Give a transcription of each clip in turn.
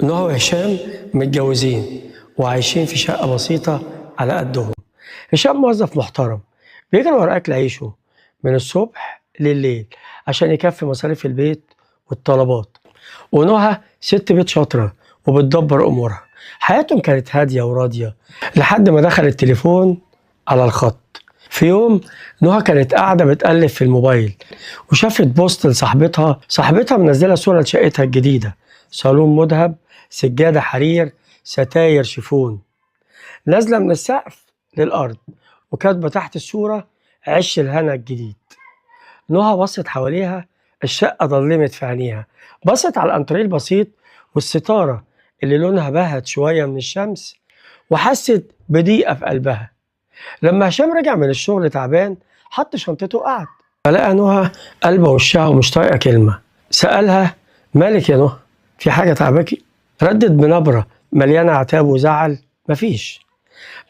نهى وهشام متجوزين وعايشين في شقة بسيطة على قدهم. هشام موظف محترم بيجري ورا أكل عيشه من الصبح لليل عشان يكفي مصاريف البيت والطلبات، ونهى ست بيت شاطرة وبتدبر أمورها. حياتهم كانت هادية وراضية لحد ما دخل التليفون على الخط. في يوم نهى كانت قاعدة بتقلب في الموبايل وشافت بوست صاحبتها منزلة صورة لشقتها الجديدة: صالون مذهب، سجادة حرير، ستاير شيفون نازلة من السقف للأرض، وكاتبة تحت الصورة: عش الهنا الجديد. نهى بصت حواليها، الشقة ضلمت في عينيها. بصت على الأنتريه البسيط والستارة اللي لونها بهت شوية من الشمس، وحست بضيقة في قلبها. لما هشام رجع من الشغل تعبان حط شنطته وقعد، فلقى نهى قلبه وشها ومش طايقة كلمة. سألها: مالك يا نهى؟ في حاجة تعباكي؟ ردت بنبرة مليانة عتاب وزعل: مفيش،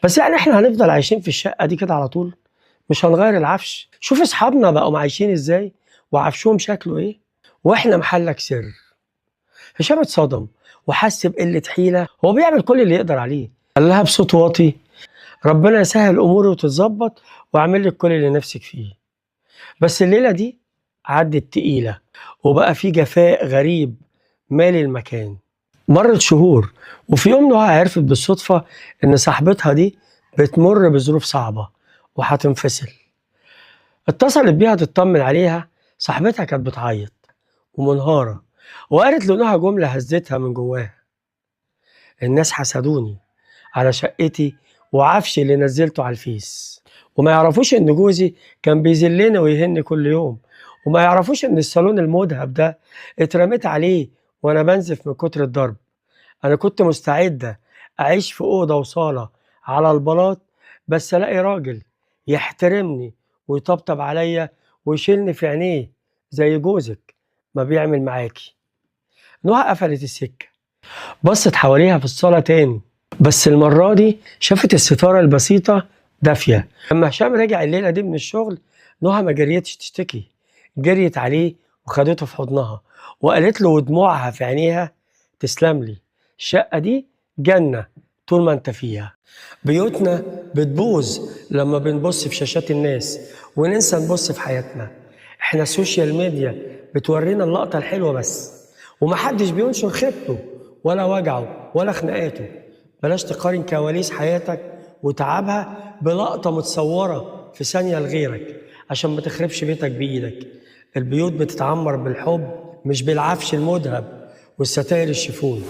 بس يعني احنا هنفضل عايشين في الشقة دي كده على طول؟ مش هنغير العفش؟ شوف اصحابنا بقوا عايشين ازاي وعفشهم شكله ايه، واحنا محلك سر. هشام اتصدم وحس بقلة حيلة، هو بيعمل كل اللي يقدر عليه. قال لها بصوت واطي: ربنا يسهل اموري وتتظبط واعمل لك كل اللي نفسك فيه. بس الليلة دي عدت تقيلة، وبقى في جفاء غريب مالي المكان. مرت شهور، وفي يوم نهى عرفت بالصدفة إن صاحبتها دي بتمر بظروف صعبة وهتنفصل. اتصلت بيها تطمن عليها. صاحبتها كانت بتعيط ومنهارة، وقالت لنهى جملة هزتها من جواها: الناس حسدوني على شقتي وعفشي اللي نزلته على الفيس، وما يعرفوش إن جوزي كان بيذلني ويهني كل يوم، وما يعرفوش إن الصالون المذهب ده اترميت عليه وأنا بنزف من كتر الضرب. أنا كنت مستعدة أعيش في أوضة وصالة على البلاط، بس ألاقي راجل يحترمني ويطبطب عليا ويشيلني في عينيه زي جوزك ما بيعمل معاكي. نهى قفلت السكة، بصت حواليها في الصالة تاني، بس المرة دي شافت الستارة البسيطة دافية. لما هشام رجع الليلة دي من الشغل، نهى ما جريتش تشتكي، جريت عليه وخدته في حضنها وقالت له ودموعها في عينيها: تسلم لي، الشقة دي جنة طول ما انت فيها. بيوتنا بتبوظ لما بنبص في شاشات الناس وننسى نبص في حياتنا. احنا السوشيال ميديا بتورينا اللقطة الحلوة بس، ومحدش بينشر خيبته ولا وجعه ولا خناقاته. بلاش تقارن كواليس حياتك وتعبها بلقطة متصورة في ثانية لغيرك عشان ما تخربش بيتك بإيدك. البيوت بتتعمر بالحب مش بالعفش المذهب والستاير الشيفون.